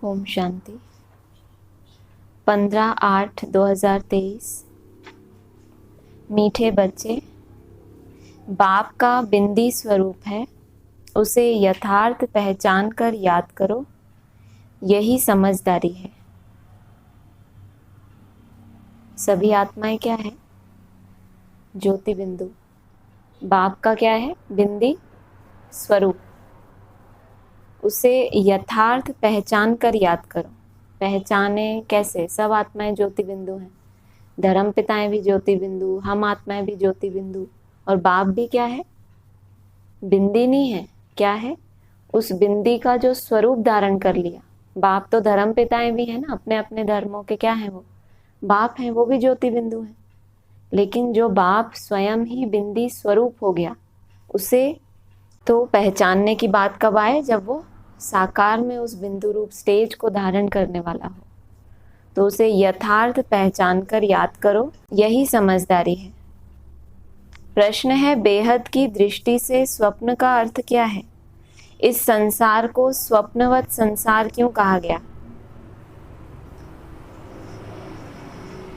ओम शांति। 15/8/2023। मीठे बच्चे, बाप का बिंदी स्वरूप है, उसे यथार्थ पहचान कर याद करो, यही समझदारी है। सभी आत्माएं क्या है? ज्योति बिंदु। बाप का क्या है? बिंदी स्वरूप। उसे यथार्थ पहचान कर याद करो। पहचाने कैसे? सब आत्माएं ज्योति बिंदु हैं, धर्म पिताएं भी ज्योति बिंदु, हम आत्माएं भी ज्योति बिंदु, और बाप भी क्या है? बिंदी नहीं है। क्या है? उस बिंदी का जो स्वरूप धारण कर लिया। बाप तो धर्म पिताएं भी है ना, अपने अपने धर्मों के क्या है? वो बाप हैं, वो भी ज्योति बिंदु हैं। लेकिन जो बाप स्वयं ही बिंदी स्वरूप हो गया, उसे तो पहचानने की बात कब आए? जब वो साकार में उस बिंदु रूप स्टेज को धारण करने वाला हो। तो उसे यथार्थ पहचान कर याद करो, यही समझदारी है। प्रश्न है, बेहद की दृष्टि से स्वप्न का अर्थ क्या है? इस संसार को स्वप्नवत संसार क्यों कहा गया?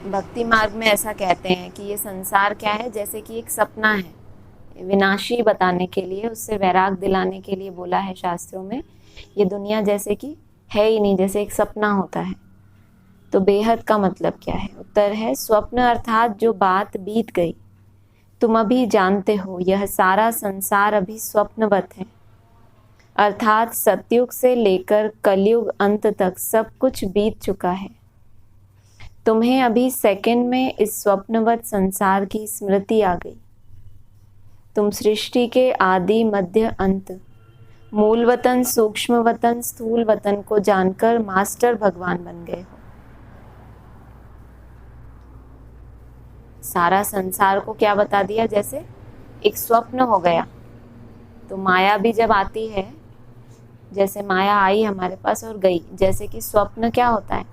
भक्ति मार्ग में ऐसा कहते हैं कि ये संसार क्या है? जैसे कि एक सपना है, विनाशी बताने के लिए, उससे वैराग दिलाने के लिए बोला है शास्त्रों में। ये दुनिया जैसे कि है ही नहीं, जैसे एक सपना होता है। तो बेहद का मतलब क्या है? उत्तर है, स्वप्न अर्थात जो बात बीत गई। तुम अभी जानते हो यह सारा संसार अभी स्वप्नवत है, अर्थात सतयुग से लेकर कलयुग अंत तक सब कुछ बीत चुका है। तुम्हें अभी सेकंड में इस स्वप्नवत संसार की स्मृति आ गई। तुम सृष्टि के आदि मध्य अंत, मूल वतन, सूक्ष्म वतन, स्थूल वतन को जानकर मास्टर भगवान बन गए हो। सारा संसार को क्या बता दिया? जैसे एक स्वप्न हो गया। तो माया भी जब आती है, जैसे माया आई हमारे पास और गई, जैसे कि स्वप्न क्या होता है?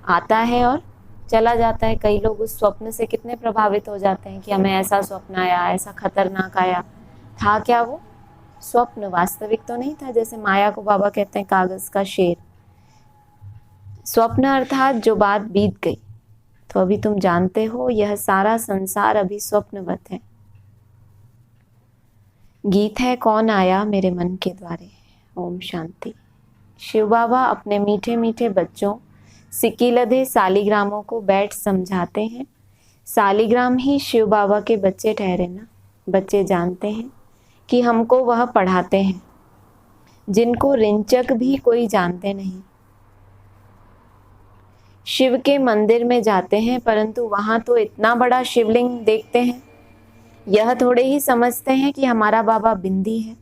आता है और चला जाता है। कई लोग उस स्वप्न से कितने प्रभावित हो जाते हैं कि हमें ऐसा स्वप्न आया, ऐसा खतरनाक आया। था क्या वो? स्वप्न, वास्तविक तो नहीं था। जैसे माया को बाबा कहते हैं कागज का शेर। स्वप्न अर्थात जो बात बीत गई। तो अभी तुम जानते हो यह सारा संसार अभी स्वप्नवत है। गीत है, कौन आया मेरे मन के द्वारे। ओम शांति। शिव बाबा अपने मीठे मीठे बच्चों सिकीलधे सालिग्रामों को बैठ समझाते हैं। सालिग्राम ही शिव बाबा के बच्चे ठहरे ना। बच्चे जानते हैं कि हमको वह पढ़ाते हैं, जिनको रिंचक भी कोई जानते नहीं। शिव के मंदिर में जाते हैं, परंतु वहां तो इतना बड़ा शिवलिंग देखते हैं, यह थोड़े ही समझते हैं कि हमारा बाबा बिंदी है।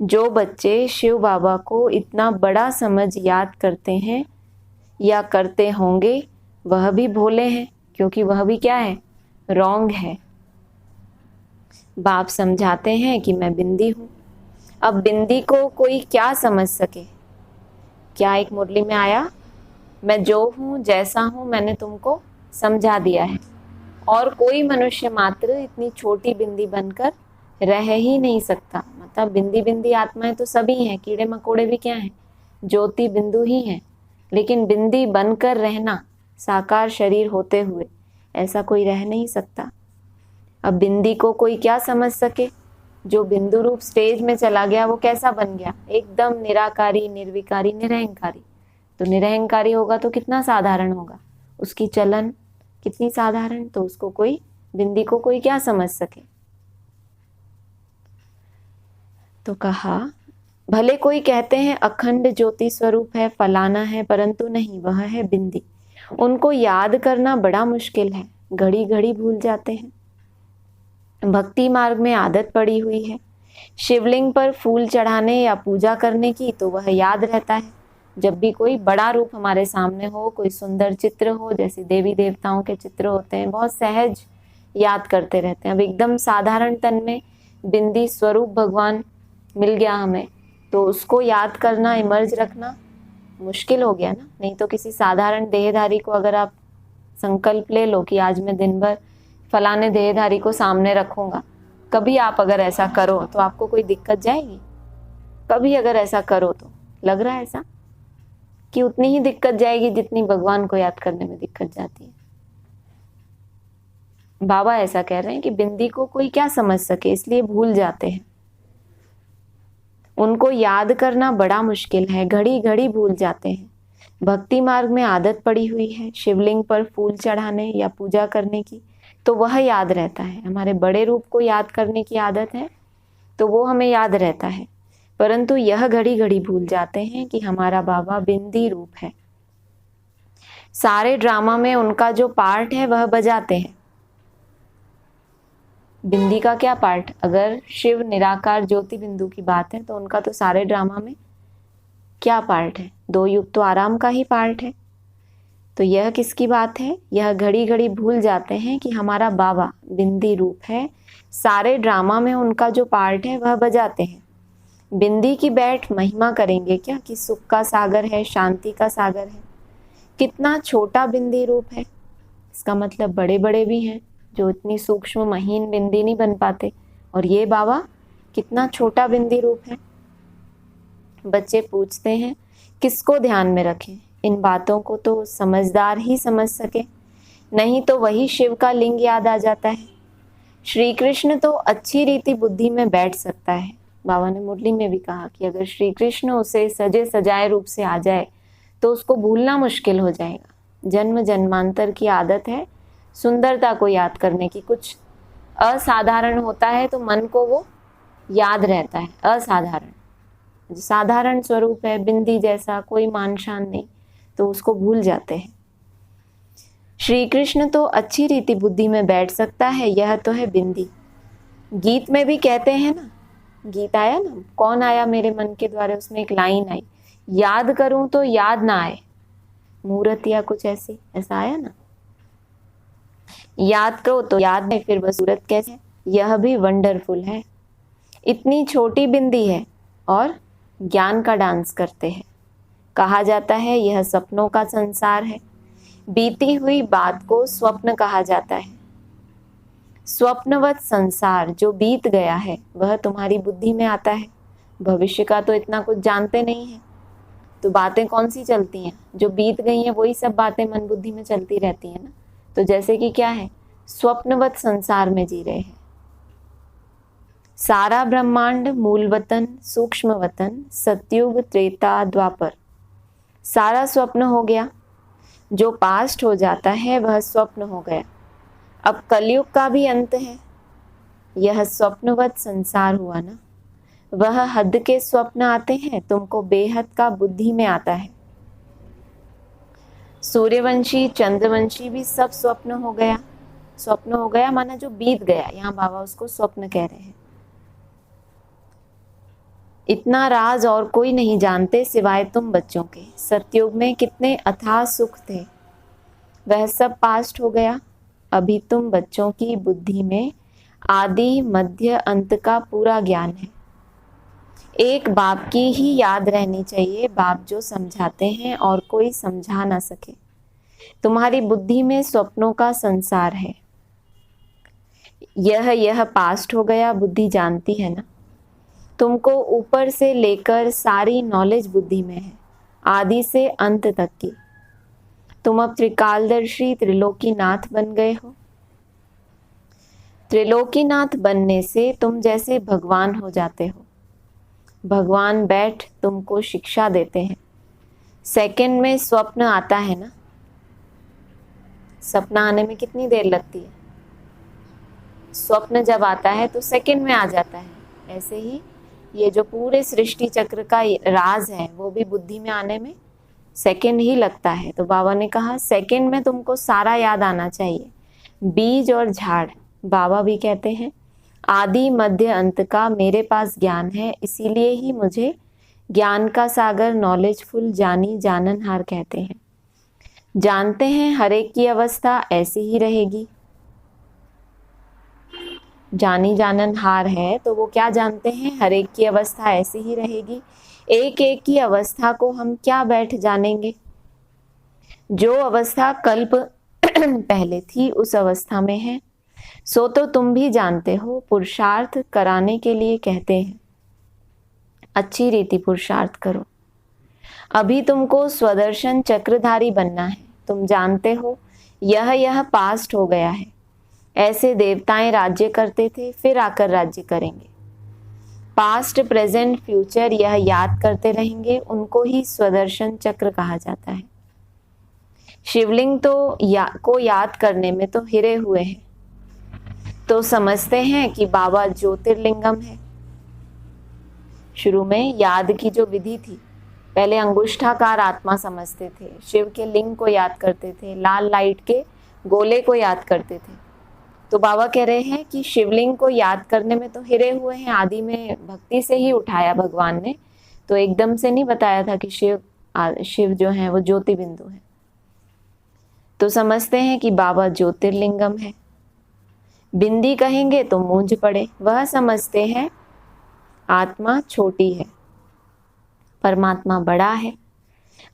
जो बच्चे शिव बाबा को इतना बड़ा समझ याद करते हैं या करते होंगे, वह भी भोले हैं, क्योंकि वह भी क्या है? रॉन्ग है। बाप समझाते हैं कि मैं बिंदी हूं। अब बिंदी को कोई क्या समझ सके? क्या एक मुरली में आया, मैं जो हूं जैसा हूं मैंने तुमको समझा दिया है। और कोई मनुष्य मात्र इतनी छोटी बिंदी बनकर रह ही नहीं सकता। मतलब बिंदी बिंदी आत्माएं तो सभी हैं, कीड़े मकोड़े भी क्या हैं? ज्योति बिंदु ही हैं। लेकिन बिंदी बनकर रहना, साकार शरीर होते हुए, ऐसा कोई रह नहीं सकता। अब बिंदी को कोई क्या समझ सके? जो बिंदु रूप स्टेज में चला गया वो कैसा बन गया? एकदम निराकारी, निर्विकारी, निरहंकारी। तो निरहंकारी होगा तो कितना साधारण होगा, उसकी चलन कितनी साधारण। तो उसको कोई, बिंदी को कोई क्या समझ सके? तो कहा, भले कोई कहते हैं अखंड ज्योति स्वरूप है, फलाना है, परंतु नहीं, वह है बिंदी। उनको याद करना बड़ा मुश्किल है, घड़ी घड़ी भूल जाते हैं। भक्ति मार्ग में आदत पड़ी हुई है शिवलिंग पर फूल चढ़ाने या पूजा करने की, तो वह याद रहता है। जब भी कोई बड़ा रूप हमारे सामने हो, कोई सुंदर चित्र हो, जैसे देवी देवताओं के चित्र होते हैं, बहुत सहज याद करते रहते हैं। अब एकदम साधारण तन में बिंदी स्वरूप भगवान मिल गया हमें, तो उसको याद करना, इमर्ज रखना मुश्किल हो गया ना। नहीं तो किसी साधारण देहधारी को अगर आप संकल्प ले लो कि आज मैं दिन भर फलाने देहधारी को सामने रखूंगा, कभी आप अगर ऐसा करो तो आपको कोई दिक्कत जाएगी? कभी अगर ऐसा करो तो लग रहा है ऐसा? कि उतनी ही दिक्कत जाएगी जितनी भगवान को याद करने में दिक्कत जाती है। बाबा ऐसा कह रहे हैं कि बिंदी को कोई क्या समझ सके, इसलिए भूल जाते हैं। उनको याद करना बड़ा मुश्किल है, घड़ी घड़ी भूल जाते हैं। भक्ति मार्ग में आदत पड़ी हुई है शिवलिंग पर फूल चढ़ाने या पूजा करने की, तो वह याद रहता है। हमारे बड़े रूप को याद करने की आदत है तो वो हमें याद रहता है, परंतु यह घड़ी घड़ी भूल जाते हैं कि हमारा बाबा बिंदी रूप है। सारे ड्रामा में उनका जो पार्ट है वह बजाते हैं। बिंदी का क्या पार्ट? अगर शिव निराकार ज्योति बिंदु की बात है तो उनका तो सारे ड्रामा में क्या पार्ट है? 2 युग तो आराम का ही पार्ट है। तो यह किसकी बात है? यह घड़ी घड़ी भूल जाते हैं कि हमारा बाबा बिंदी रूप है। सारे ड्रामा में उनका जो पार्ट है वह बजाते हैं। बिंदी की बैठ महिमा करेंगे क्या कि सुख का सागर है, शांति का सागर है। कितना छोटा बिंदी रूप है, इसका मतलब बड़े बड़े भी हैं जो इतनी सूक्ष्म महीन बिंदी नहीं बन पाते, और ये बाबा कितना छोटा बिंदी रूप है। बच्चे पूछते हैं किसको ध्यान में रखें? इन बातों को तो समझदार ही समझ सके, नहीं तो वही शिव का लिंग याद आ जाता है। श्री कृष्ण तो अच्छी रीति बुद्धि में बैठ सकता है। बाबा ने मुरली में भी कहा कि अगर श्री कृष्ण उसे सजे सजाए रूप से आ जाए तो उसको भूलना मुश्किल हो जाएगा। जन्म जन्मांतर की आदत है सुंदरता को याद करने की। कुछ असाधारण होता है तो मन को वो याद रहता है। असाधारण, साधारण स्वरूप है बिंदी जैसा, कोई मान शान नहीं, तो उसको भूल जाते हैं। श्री कृष्ण तो अच्छी रीति बुद्धि में बैठ सकता है, यह तो है बिंदी। गीत में भी कहते हैं ना, गीत आया ना, कौन आया मेरे मन के द्वारे, उसमें एक लाइन आई, याद करूं तो याद ना आए मूर्त, या कुछ ऐसा आया ना, याद करो तो याद है, फिर वह सूरत कैसे? यह भी वंडरफुल है। इतनी छोटी बिंदी है और ज्ञान का डांस करते हैं। कहा जाता है यह सपनों का संसार है। बीती हुई बात को स्वप्न कहा जाता है। स्वप्नवत संसार जो बीत गया है वह तुम्हारी बुद्धि में आता है। भविष्य का तो इतना कुछ जानते नहीं है, तो बातें कौन सी चलती हैं? जो बीत गई हैं वही सब बातें मन बुद्धि में चलती रहती हैं ना। तो जैसे कि क्या है, स्वप्नवत संसार में जी रहे हैं। सारा ब्रह्मांड मूल वतन, सूक्ष्म वतन, सतयुग, त्रेता, द्वापर, सारा स्वप्न हो गया। जो पास्ट हो जाता है वह स्वप्न हो गया। अब कलयुग का भी अंत है। यह स्वप्नवत संसार हुआ ना। वह हद के स्वप्न आते हैं, तुमको बेहद का बुद्धि में आता है। सूर्यवंशी, चंद्रवंशी भी सब स्वप्न हो गया। स्वप्न हो गया माना जो बीत गया, यहाँ बाबा उसको स्वप्न कह रहे हैं। इतना राज और कोई नहीं जानते सिवाय तुम बच्चों के। सतयुग में कितने अथाह सुख थे, वह सब पास्ट हो गया। अभी तुम बच्चों की बुद्धि में आदि मध्य अंत का पूरा ज्ञान है। एक बाप की ही याद रहनी चाहिए, बाप जो समझाते हैं और कोई समझा ना सके। तुम्हारी बुद्धि में स्वप्नों का संसार है। यह पास्ट हो गया, बुद्धि जानती है ना। तुमको ऊपर से लेकर सारी नॉलेज बुद्धि में है, आदि से अंत तक की। तुम अब त्रिकालदर्शी त्रिलोकीनाथ बन गए हो। त्रिलोकीनाथ बनने से तुम जैसे भगवान हो जाते हो। भगवान बैठ तुमको शिक्षा देते हैं। सेकंड में स्वप्न आता है ना, सपना आने में कितनी देर लगती है? स्वप्न जब आता है तो सेकंड में आ जाता है। ऐसे ही ये जो पूरे सृष्टि चक्र का राज है वो भी बुद्धि में आने में सेकंड ही लगता है। तो बाबा ने कहा सेकंड में तुमको सारा याद आना चाहिए, बीज और झाड़। बाबा भी कहते हैं आदि मध्य अंत का मेरे पास ज्ञान है, इसीलिए ही मुझे ज्ञान का सागर, नॉलेजफुल, जानी जाननहार कहते हैं। जानते हैं हर एक की अवस्था ऐसी ही रहेगी। जानी जाननहार है तो वो क्या जानते हैं, हर एक की अवस्था ऐसी ही रहेगी। एक एक की अवस्था को हम क्या बैठ जानेंगे? जो अवस्था कल्प पहले थी उस अवस्था में है, सो तो तुम भी जानते हो। पुरुषार्थ कराने के लिए कहते हैं, अच्छी रीति पुरुषार्थ करो। अभी तुमको स्वदर्शन चक्रधारी बनना है। तुम जानते हो यह पास्ट हो गया है। ऐसे देवताएं राज्य करते थे, फिर आकर राज्य करेंगे। पास्ट, प्रेजेंट, फ्यूचर यह याद करते रहेंगे, उनको ही स्वदर्शन चक्र कहा जाता है। शिवलिंग तो को याद करने में तो हिरे हुए हैं, तो समझते हैं कि बाबा ज्योतिर्लिंगम है। शुरू में याद की जो विधि थी, पहले अंगुष्ठाकार आत्मा समझते थे, शिव के लिंग को याद करते थे, लाल लाइट के गोले को याद करते थे। तो बाबा कह रहे हैं कि शिवलिंग को याद करने में तो हिरे हुए हैं, आदि में भक्ति से ही उठाया भगवान ने, तो एकदम से नहीं बताया था कि शिव जो है वो ज्योति बिंदु है। तो समझते हैं कि बाबा ज्योतिर्लिंगम है। बिंदी कहेंगे तो मूंझ पड़े, वह समझते हैं आत्मा छोटी है, परमात्मा बड़ा है।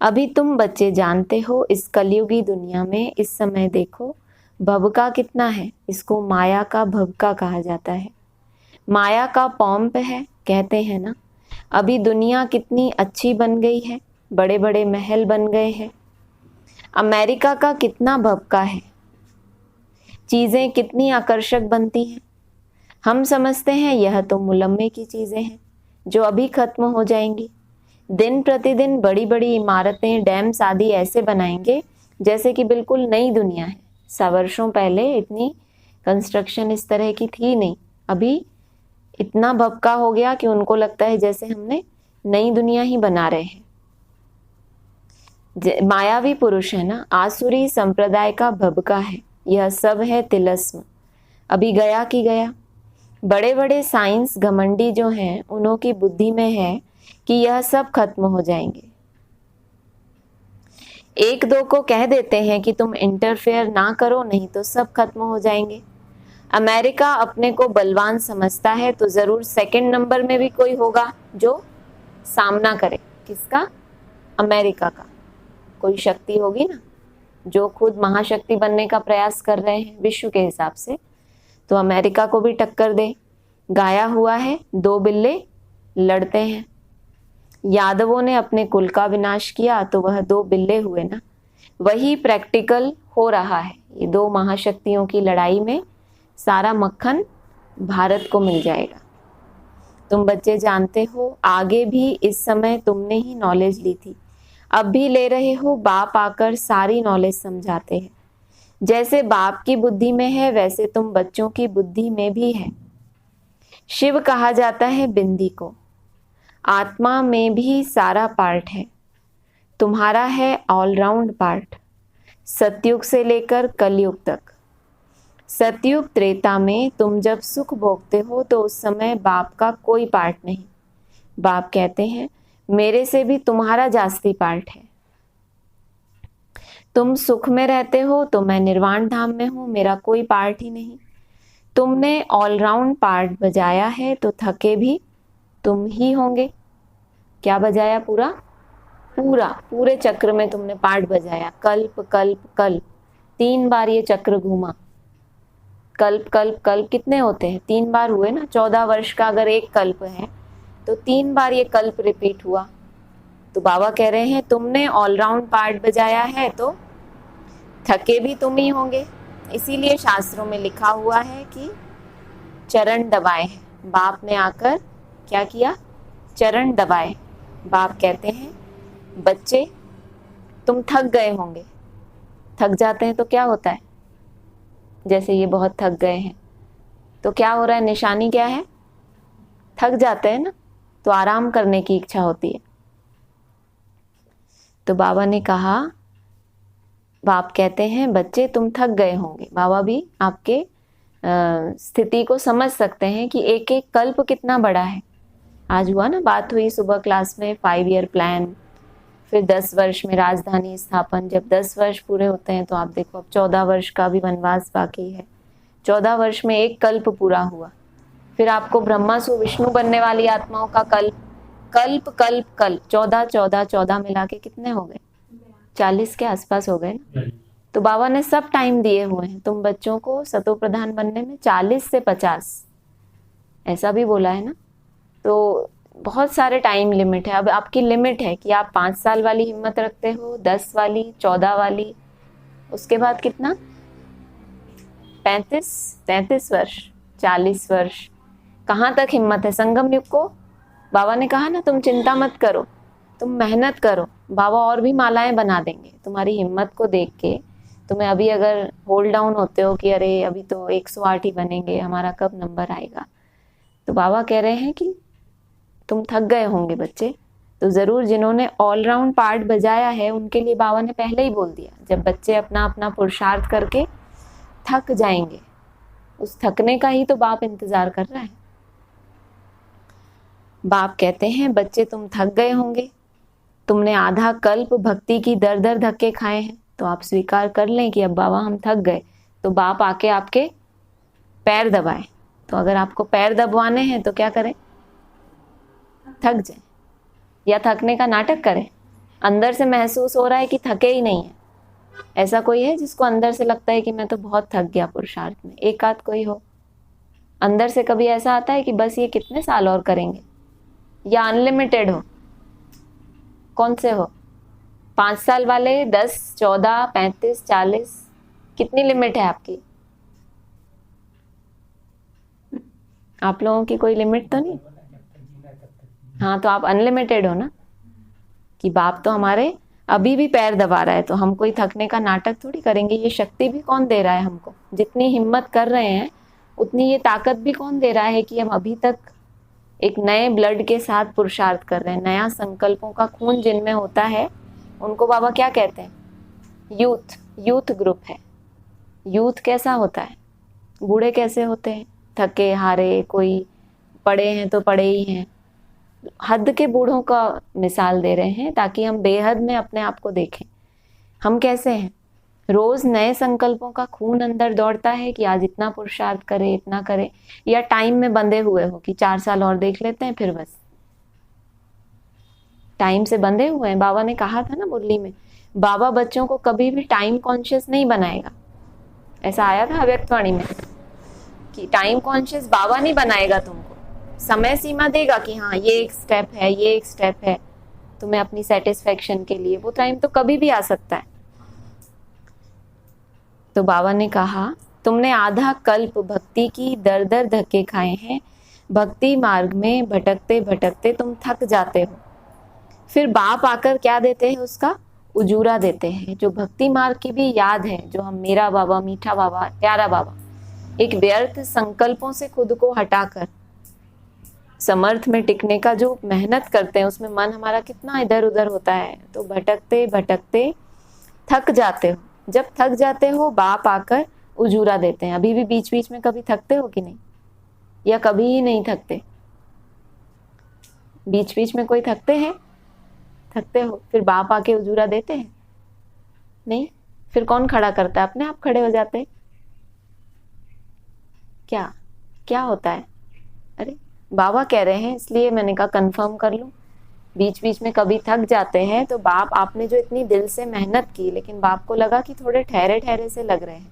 अभी तुम बच्चे जानते हो इस कलयुगी दुनिया में इस समय देखो भवका कितना है। इसको माया का भवका कहा जाता है। माया का पॉम्प है, कहते हैं ना। अभी दुनिया कितनी अच्छी बन गई है, बड़े बड़े महल बन गए हैं। अमेरिका का कितना भवका है, चीजें कितनी आकर्षक बनती हैं। हम समझते हैं यह तो मुलम्मे की चीजें हैं जो अभी खत्म हो जाएंगी। दिन प्रतिदिन बड़ी बड़ी इमारतें, डैम्स आदि ऐसे बनाएंगे जैसे कि बिल्कुल नई दुनिया है। 100 वर्षों पहले इतनी कंस्ट्रक्शन इस तरह की थी नहीं, अभी इतना भपका हो गया कि उनको लगता है जैसे हमने नई दुनिया ही बना रहे हैं। मायावी पुरुष है ना, आसुरी संप्रदाय का भबका है। यह सब है तिलस्म, अभी गया कि गया। बड़े बड़े साइंस घमंडी जो हैं उन्हों की बुद्धि में है कि यह सब खत्म हो जाएंगे। एक दो को कह देते हैं कि तुम इंटरफेयर ना करो, नहीं तो सब खत्म हो जाएंगे। अमेरिका अपने को बलवान समझता है, तो जरूर सेकंड नंबर में भी कोई होगा जो सामना करे। किसका? अमेरिका का। कोई शक्ति होगी ना जो खुद महाशक्ति बनने का प्रयास कर रहे हैं विश्व के हिसाब से, तो अमेरिका को भी टक्कर दे। गाया हुआ है, 2 बिल्ले लड़ते हैं। यादवों ने अपने कुल का विनाश किया तो वह 2 बिल्ले हुए ना, वही प्रैक्टिकल हो रहा है। ये 2 महाशक्तियों की लड़ाई में सारा मक्खन भारत को मिल जाएगा। तुम बच्चे जानते हो आगे भी इस समय तुमने ही नॉलेज ली थी, अब भी ले रहे हो। बाप आकर सारी नॉलेज समझाते हैं। जैसे बाप की बुद्धि में है वैसे तुम बच्चों की बुद्धि में भी है। शिव कहा जाता है बिंदी को। आत्मा में भी सारा पार्ट है, तुम्हारा है ऑलराउंड पार्ट, सतयुग से लेकर कलयुग तक। सतयुग त्रेता में तुम जब सुख भोगते हो तो उस समय बाप का कोई पार्ट नहीं। बाप कहते हैं मेरे से भी तुम्हारा जास्ती पार्ट है। तुम सुख में रहते हो तो मैं निर्वाण धाम में हूं, मेरा कोई पार्ट ही नहीं। तुमने ऑलराउंड पार्ट बजाया है तो थके भी तुम ही होंगे। क्या बजाया? पूरे चक्र में तुमने पार्ट बजाया। कल्प कल्प कल्प 3 बार ये चक्र घूमा। कल्प कल्प कल्प कितने होते हैं? 3 बार हुए ना। 14 वर्ष का अगर एक कल्प है तो 3 बार ये कल्प रिपीट हुआ। तो बाबा कह रहे हैं तुमने ऑलराउंड पार्ट बजाया है तो थके भी तुम ही होंगे। इसीलिए शास्त्रों में लिखा हुआ है कि चरण दबाए हैं। बाप ने आकर क्या किया? चरण दबाए। बाप कहते हैं बच्चे तुम थक गए होंगे। थक जाते हैं तो क्या होता है? जैसे ये बहुत थक गए हैं तो क्या हो रहा है? निशानी क्या है? थक जाते हैं ना, तो आराम करने की इच्छा होती है। तो बाबा ने कहा, बाप कहते हैं बच्चे तुम थक गए होंगे। बाबा भी आपके स्थिति को समझ सकते हैं कि एक एक कल्प कितना बड़ा है। आज हुआ ना, बात हुई सुबह क्लास में 5 ईयर प्लान, फिर 10 वर्ष में राजधानी स्थापन। जब 10 वर्ष पूरे होते हैं तो आप देखो अब 14 वर्ष का भी वनवास बाकी है। 14 वर्ष में एक कल्प पूरा हुआ। फिर आपको ब्रह्मा सु विष्णु बनने वाली आत्माओं का कल्प कल्प कल्प कल्प 14 14 14 मिला के कितने हो गए? 40 के आसपास हो गए ना। तो बाबा ने सब टाइम दिए हुए हैं तुम बच्चों को सतो प्रधान बनने में, 40 से 50 ऐसा भी बोला है ना। तो बहुत सारे टाइम लिमिट है। अब आपकी लिमिट है कि आप 5 साल वाली हिम्मत रखते हो, 10 वाली, 14 वाली, उसके बाद कितना, 33 वर्ष, 40 वर्ष, कहाँ तक हिम्मत है। संगम युग को बाबा ने कहा ना, तुम चिंता मत करो, तुम मेहनत करो, बाबा और भी मालाएं बना देंगे। तुम्हारी हिम्मत को देख के तुम्हें अभी अगर होल्ड डाउन होते हो कि अरे अभी तो 108 ही बनेंगे, हमारा कब नंबर आएगा, तो बाबा कह रहे हैं कि तुम थक गए होंगे बच्चे, तो जरूर जिन्होंने ऑलराउंड पार्ट बजाया है उनके लिए बाबा ने पहले ही बोल दिया, जब बच्चे अपना अपना पुरुषार्थ करके थक जाएंगे, उस थकने का ही तो बाप इंतजार कर रहा है। बाप कहते हैं बच्चे तुम थक गए होंगे, तुमने आधा कल्प भक्ति की दर दर धक्के खाए हैं, तो आप स्वीकार कर लें कि अब बाबा हम थक गए, तो बाप आके आपके पैर दबाए। तो अगर आपको पैर दबवाने हैं तो क्या करें, थक जाए या थकने का नाटक करें। अंदर से महसूस हो रहा है कि थके ही नहीं है। ऐसा कोई है जिसको अंदर से लगता है कि मैं तो बहुत थक गया पुरुषार्थ में? एक आध कोई हो अंदर से? कभी ऐसा आता है कि बस ये कितने साल और करेंगे? या अनलिमिटेड हो? कौन से हो? 5 साल वाले, 10, 14, 35, 40, कितनी लिमिट है आपकी? आप लोगों की कोई लिमिट तो नहीं? हाँ, तो आप अनलिमिटेड हो ना, कि बाप तो हमारे अभी भी पैर दबा रहा है, तो हम कोई थकने का नाटक थोड़ी करेंगे। ये शक्ति भी कौन दे रहा है हमको? जितनी हिम्मत कर रहे हैं उतनी ये ताकत भी कौन दे रहा है कि हम अभी तक एक नए ब्लड के साथ पुरुषार्थ कर रहे हैं। नया संकल्पों का खून जिनमें होता है उनको बाबा क्या कहते हैं? यूथ। यूथ ग्रुप है। यूथ कैसा होता है? बूढ़े कैसे होते हैं? थके हारे, कोई पड़े हैं तो पड़े ही हैं। हद के बूढ़ों का मिसाल दे रहे हैं ताकि हम बेहद में अपने आप को देखें। हम कैसे हैं? रोज नए संकल्पों का खून अंदर दौड़ता है कि आज इतना पुरुषार्थ करे, इतना करे, या टाइम में बंधे हुए हो कि 4 साल और देख लेते हैं फिर बस। टाइम से बंधे हुए हैं। बाबा ने कहा था ना मुरली में, बाबा बच्चों को कभी भी टाइम कॉन्शियस नहीं बनाएगा। ऐसा आया था अव्यक्तवाणी में कि टाइम कॉन्शियस बाबा नहीं बनाएगा तुमको। समय सीमा देगा कि हाँ ये एक स्टेप है, ये एक स्टेप है तुम्हें अपनी सेटिस्फेक्शन के लिए। वो टाइम तो कभी भी आ सकता है। तो बाबा ने कहा तुमने आधा कल्प भक्ति की दर दर धक्के खाए हैं, भक्ति मार्ग में भटकते भटकते तुम थक जाते हो। फिर बाप आकर क्या देते हैं? उसका उजूरा देते हैं। जो भक्ति मार्ग की भी याद है, जो हम मेरा बाबा, मीठा बाबा, प्यारा बाबा, एक व्यर्थ संकल्पों से खुद को हटाकर समर्थ में टिकने का जो मेहनत करते हैं, उसमें मन हमारा कितना इधर उधर होता है, तो भटकते भटकते थक जाते हो। जब थक जाते हो बाप आकर उजूरा देते हैं। अभी भी बीच बीच में कभी थकते हो कि नहीं? या कभी ही नहीं थकते? बीच बीच में कोई थकते हैं? थकते हो, फिर बाप आके उजूरा देते हैं? नहीं। फिर कौन खड़ा करता है? अपने आप खड़े हो जाते हैं। क्या क्या होता है? अरे बाबा कह रहे हैं इसलिए मैंने कहा कंफर्म कर लूं। बीच बीच में कभी थक जाते हैं तो बाप, आपने जो इतनी दिल से मेहनत की, लेकिन बाप को लगा कि थोड़े ठहरे ठहरे से लग रहे हैं।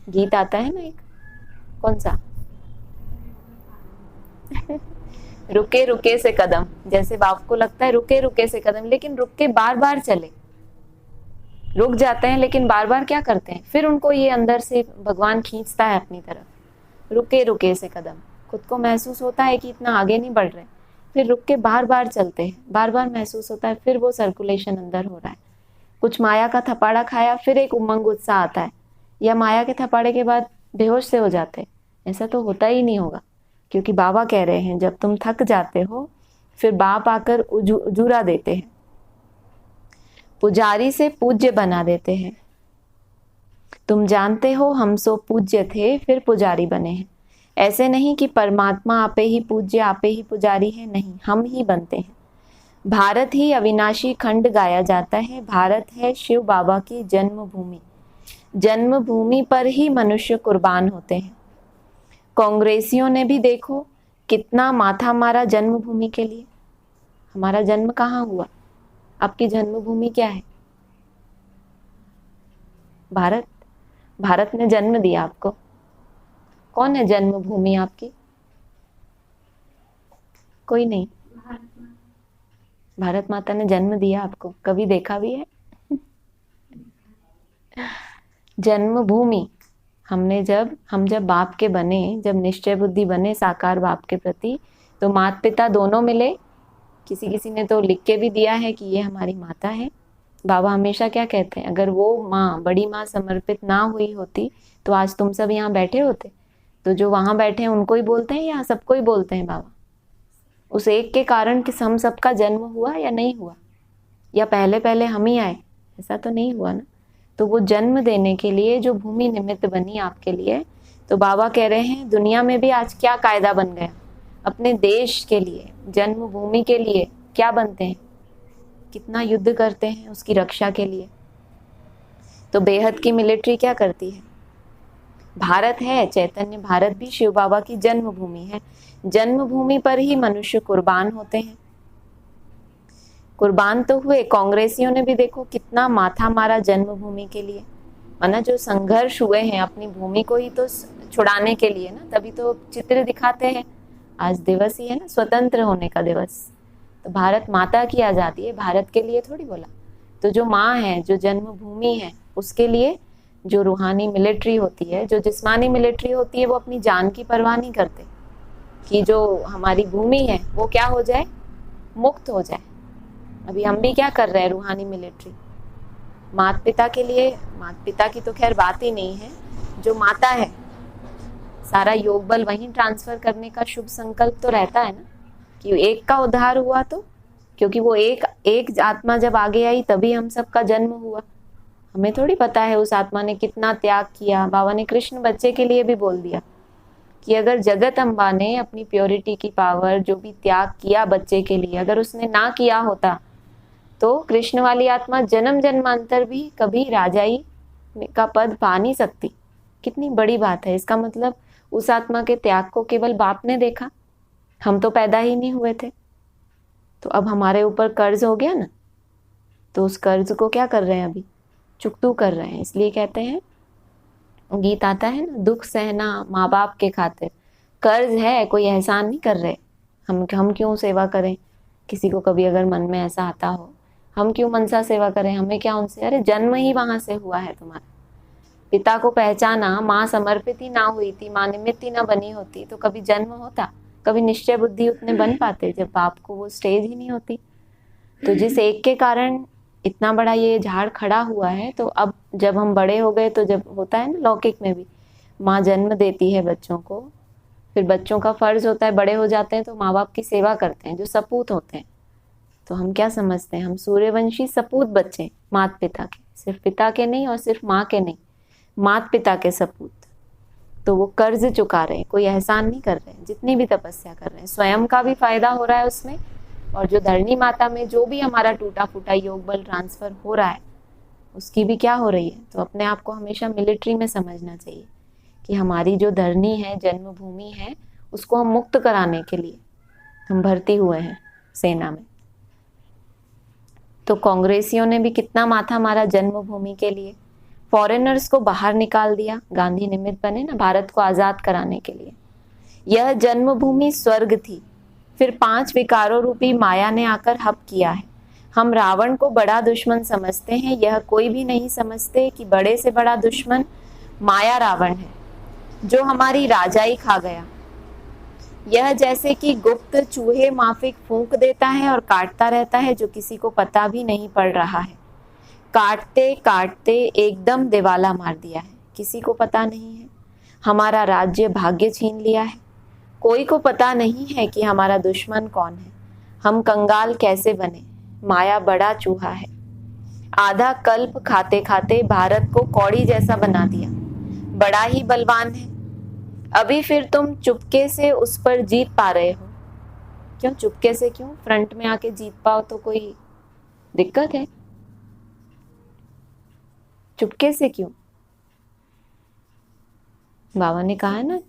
गीत आता है ना एक, कौन सा? रुके रुके से कदम। जैसे बाप को लगता है रुके रुके से कदम, लेकिन रुक के बार बार चले। रुक जाते हैं लेकिन बार बार क्या करते हैं? फिर उनको ये अंदर से भगवान खींचता है अपनी तरफ। रुके रुके से कदम, खुद को महसूस होता है कि इतना आगे नहीं बढ़ रहे, फिर रुक के बार बार चलते हैं। बार बार महसूस होता है, फिर वो सर्कुलेशन अंदर हो रहा है। कुछ माया का थपाड़ा खाया, फिर एक उमंग उत्साह आता है, या माया के थपाड़े के बाद बेहोश से हो जाते हैं। ऐसा तो होता ही नहीं होगा, क्योंकि बाबा कह रहे हैं जब तुम थक जाते हो फिर बाप आकर उजूरा देते हैं, पुजारी से पूज्य बना देते हैं। तुम जानते हो हम सो पूज्य थे फिर पुजारी बने हैं। ऐसे नहीं कि परमात्मा आपे ही पूज्य आपे ही पुजारी है, नहीं, हम ही बनते हैं। भारत ही अविनाशी खंड गाया जाता है। भारत है शिव बाबा की जन्मभूमि। जन्मभूमि पर ही मनुष्य कुर्बान होते हैं। कांग्रेसियों ने भी देखो कितना माथा मारा जन्मभूमि के लिए। हमारा जन्म कहाँ हुआ? आपकी जन्मभूमि क्या है? भारत। भारत ने जन्म दिया आपको। कौन है जन्मभूमि आपकी? कोई नहीं। भारत माता ने जन्म दिया आपको, कभी देखा भी है? जन्मभूमि। हम जब बाप के बने, जब निश्चय बुद्धि बने साकार बाप के प्रति, तो माता पिता दोनों मिले। किसी किसी ने तो लिख के भी दिया है कि ये हमारी माता है। बाबा हमेशा क्या कहते हैं, अगर वो माँ, बड़ी माँ समर्पित ना हुई होती तो आज तुम सब यहाँ बैठे होते। तो जो वहां बैठे हैं उनको ही बोलते हैं या सबको ही बोलते हैं बाबा? उस एक के कारण कि हम सबका जन्म हुआ या नहीं हुआ, या पहले पहले हम ही आए? ऐसा तो नहीं हुआ ना। तो वो जन्म देने के लिए जो भूमि निमित्त बनी आपके लिए, तो बाबा कह रहे हैं दुनिया में भी आज क्या कायदा बन गया, अपने देश के लिए, जन्मभूमि के लिए क्या बनते हैं, कितना युद्ध करते हैं उसकी रक्षा के लिए। तो बेहद की मिलिट्री क्या करती है? भारत है, चैतन्य भारत भी शिव बाबा की जन्मभूमि है। जन्मभूमि पर ही मनुष्य कुर्बान होते हैं। कुर्बान तो हुए, कांग्रेसियों ने भी देखो कितना माथा मारा जन्मभूमि के लिए, वरना जो संघर्ष हुए हैं अपनी भूमि को ही तो छुड़ाने के लिए ना, तभी तो चित्र दिखाते हैं। आज दिवस ही है ना स्वतंत्र होने का दिवस, तो भारत माता की आजादी है, भारत के लिए थोड़ी बोला। तो जो माँ है, जो जन्मभूमि है, उसके लिए जो रूहानी मिलिट्री होती है, जो जिस्मानी मिलिट्री होती है, वो अपनी जान की परवाह नहीं करते कि जो हमारी भूमि है वो क्या हो जाए, मुक्त हो जाए। अभी हम भी क्या कर रहे हैं, रूहानी मिलिट्री माता पिता के लिए। माता पिता की तो खैर बात ही नहीं है, जो माता है सारा योग बल वहीं ट्रांसफर करने का शुभ संकल्प तो रहता है ना, कि एक का उद्धार हुआ तो, क्योंकि वो एक आत्मा जब आगे आई तभी हम सबका जन्म हुआ। हमें थोड़ी पता है उस आत्मा ने कितना त्याग किया। बाबा ने कृष्ण बच्चे के लिए भी बोल दिया कि अगर जगत अम्बा ने अपनी प्योरिटी की पावर, जो भी त्याग किया बच्चे के लिए, अगर उसने ना किया होता तो कृष्ण वाली आत्मा जन्म जन्मांतर भी कभी राजाई का पद पा नहीं सकती। कितनी बड़ी बात है। इसका मतलब उस आत्मा के त्याग को केवल बाप ने देखा, हम तो पैदा ही नहीं हुए थे। तो अब हमारे ऊपर कर्ज हो गया ना, तो उस कर्ज को क्या कर रहे हैं, अभी चुकतू कर रहे हैं। इसलिए कहते हैं, गीत आता है ना, दुख सहना माँ बाप के खातिर कर्ज है, कोई एहसान नहीं कर रहे। हम क्यों सेवा करें किसी को? कभी अगर मन में ऐसा आता हो, हम क्यों मनसा सेवा करें, हमें क्या उनसे? अरे जन्म ही वहां से हुआ है तुम्हारा। पिता को पहचाना, माँ समर्पित ही ना हुई थी, माँ निमित्त ही ना बनी होती तो कभी जन्म होता, कभी निश्चय बुद्धि उतने बन पाते, जब बाप को वो स्टेज ही नहीं होती। तो जिस एक के कारण इतना बड़ा ये झाड़ खड़ा हुआ है, तो अब जब हम बड़े हो गए, तो जब होता है ना लौकिक में भी, माँ जन्म देती है बच्चों को, फिर बच्चों का फर्ज होता है, बड़े हो जाते हैं तो माँ बाप की सेवा करते हैं, जो सपूत होते हैं। तो हम क्या समझते हैं, हम सूर्यवंशी सपूत बच्चे मात पिता के, सिर्फ पिता के नहीं और सिर्फ माँ के नहीं, मात पिता के सपूत। तो वो कर्ज चुका रहे हैं, कोई एहसान नहीं कर रहे हैं। जितनी भी तपस्या कर रहे हैं, स्वयं का भी फायदा हो रहा है उसमें, और जो धरणी माता में जो भी हमारा टूटा फूटा योग बल ट्रांसफर हो रहा है, उसकी भी क्या हो रही है। तो अपने आप को हमेशा मिलिट्री में समझना चाहिए कि हमारी जो धरणी है, जन्मभूमि है, उसको हम मुक्त कराने के लिए हम भर्ती हुए हैं सेना में। तो कांग्रेसियों ने भी कितना माथा मारा जन्मभूमि के लिए, फॉरेनर्स को बाहर निकाल दिया। गांधी निमित्त बने ना भारत को आजाद कराने के लिए। यह जन्मभूमि स्वर्ग थी, फिर 5 विकारों रूपी माया ने आकर हप किया है। हम रावण को बड़ा दुश्मन समझते हैं, यह कोई भी नहीं समझते कि बड़े से बड़ा दुश्मन माया रावण है, जो हमारी राजाई खा गया। यह जैसे कि गुप्त चूहे माफिक फूंक देता है और काटता रहता है, जो किसी को पता भी नहीं पड़ रहा है। काटते काटते एकदम दिवाला मार दिया है, किसी को पता नहीं है। हमारा राज्य भाग्य छीन लिया है, कोई को पता नहीं है कि हमारा दुश्मन कौन है। हम कंगाल कैसे बने, माया बड़ा चूहा है। आधा कल्प खाते खाते भारत को कौड़ी जैसा बना दिया, बड़ा ही बलवान है। अभी फिर तुम चुपके से उस पर जीत पा रहे हो। क्यों चुपके से? क्यों फ्रंट में आके जीत पाओ तो कोई दिक्कत है? चुपके से क्यों? बाबा ने कहा है ना,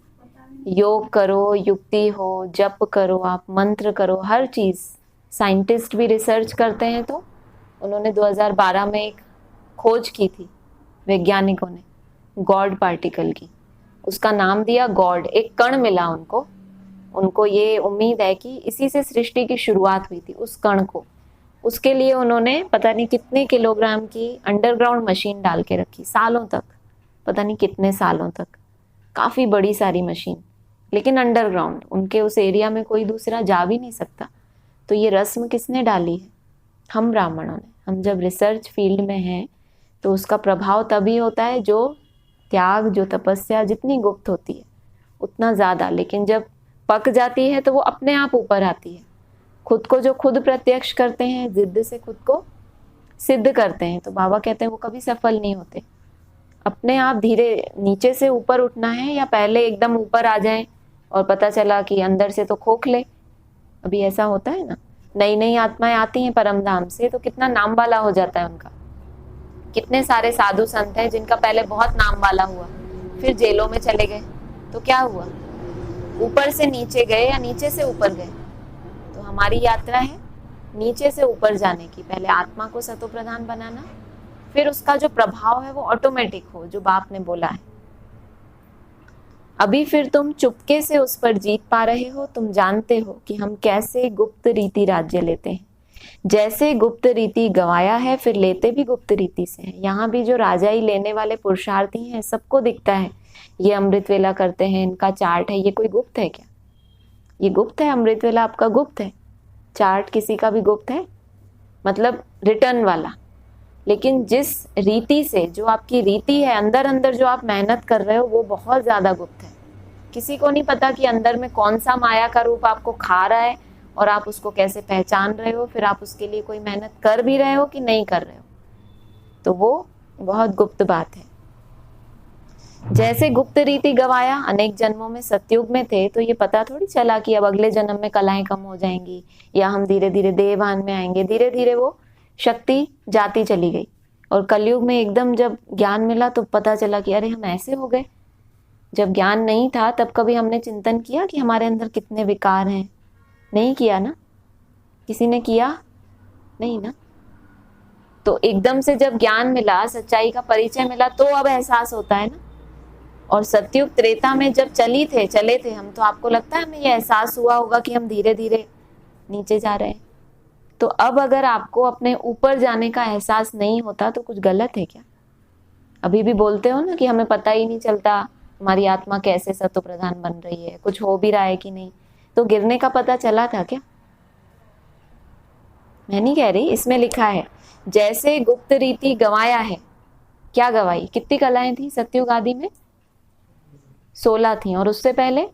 योग करो, युक्ति हो, जप करो, आप मंत्र करो, हर चीज। साइंटिस्ट भी रिसर्च करते हैं, तो उन्होंने 2012 में एक खोज की थी वैज्ञानिकों ने, गॉड पार्टिकल की। उसका नाम दिया गॉड। एक कण मिला उनको ये उम्मीद है कि इसी से सृष्टि की शुरुआत हुई थी, उस कण को। उसके लिए उन्होंने पता नहीं कितने किलोग्राम की अंडरग्राउंड मशीन डाल के रखी, सालों तक, पता नहीं कितने सालों तक, काफी बड़ी सारी मशीन, लेकिन अंडरग्राउंड, उनके उस एरिया में कोई दूसरा जा भी नहीं सकता। तो ये रस्म किसने डाली है? हम ब्राह्मणों ने। हम जब रिसर्च फील्ड में हैं तो उसका प्रभाव तभी होता है जो त्याग, जो तपस्या जितनी गुप्त होती है उतना ज़्यादा, लेकिन जब पक जाती है तो वो अपने आप ऊपर आती है। खुद को जो खुद प्रत्यक्ष करते हैं, जिद्द से खुद को सिद्ध करते हैं, तो बाबा कहते हैं वो कभी सफल नहीं होते। अपने आप धीरे नीचे से ऊपर उठना है, या पहले एकदम ऊपर आ जाए और पता चला कि अंदर से तो खोखले। अभी ऐसा होता है ना, नई नई आत्माएं आती हैं परम धाम से तो कितना नाम वाला हो जाता है उनका। कितने सारे साधु संत हैं जिनका पहले बहुत नाम वाला हुआ, फिर जेलों में चले गए, तो क्या हुआ? ऊपर से नीचे गए या नीचे से ऊपर गए? तो हमारी यात्रा है नीचे से ऊपर जाने की। पहले आत्मा को सतो प्रधान बनाना, फिर उसका जो प्रभाव है वो ऑटोमेटिक हो, जो बाप ने बोला है। अभी फिर तुम चुपके से उस पर जीत पा रहे हो। तुम जानते हो कि हम कैसे गुप्त रीति राज्य लेते हैं। जैसे गुप्त रीति गवाया है, फिर लेते भी गुप्त रीति से हैं। यहाँ भी जो राजाई लेने वाले पुरुषार्थी हैं, सबको दिखता है ये अमृत वेला करते हैं, इनका चार्ट है। ये कोई गुप्त है क्या? ये गुप्त है? अमृत वेला आपका गुप्त है? चार्ट किसी का भी गुप्त है? मतलब रिटर्न वाला। लेकिन जिस रीति से, जो आपकी रीति है, अंदर अंदर जो आप मेहनत कर रहे हो, वो बहुत ज्यादा गुप्त है। किसी को नहीं पता कि अंदर में कौन सा माया का रूप आपको खा रहा है और आप उसको कैसे पहचान रहे हो, फिर आप उसके लिए कोई मेहनत कर भी रहे हो कि नहीं कर रहे हो, तो वो बहुत गुप्त बात है। जैसे गुप्त रीति गवाया, अनेक जन्मों में सतयुग में थे तो ये पता थोड़ी चला कि अब अगले जन्म में कलाएं कम हो जाएंगी या हम धीरे धीरे देहभान में आएंगे। धीरे धीरे वो शक्ति जाती चली गई और कलयुग में एकदम जब ज्ञान मिला तो पता चला कि अरे हम ऐसे हो गए। जब ज्ञान नहीं था तब कभी हमने चिंतन किया कि हमारे अंदर कितने विकार हैं? नहीं किया ना? किसी ने किया? नहीं ना। तो एकदम से जब ज्ञान मिला, सच्चाई का परिचय मिला, तो अब एहसास होता है ना। और सतयुग त्रेता में जब चले थे हम, तो आपको लगता है हमें ये एहसास हुआ होगा कि हम धीरे धीरे नीचे जा रहे हैं? तो अब अगर आपको अपने ऊपर जाने का एहसास नहीं होता तो कुछ गलत है क्या? अभी भी बोलते हो ना कि हमें पता ही नहीं चलता हमारी आत्मा कैसे सतो प्रधान बन रही है, कुछ हो भी रहा है कि नहीं। तो गिरने का पता चला था क्या? मैं नहीं कह रही, इसमें लिखा है जैसे गुप्त रीति गवाया है। क्या गवाई? कितनी कलाएं थी सतयुग आदि में? 16 थी। और उससे पहले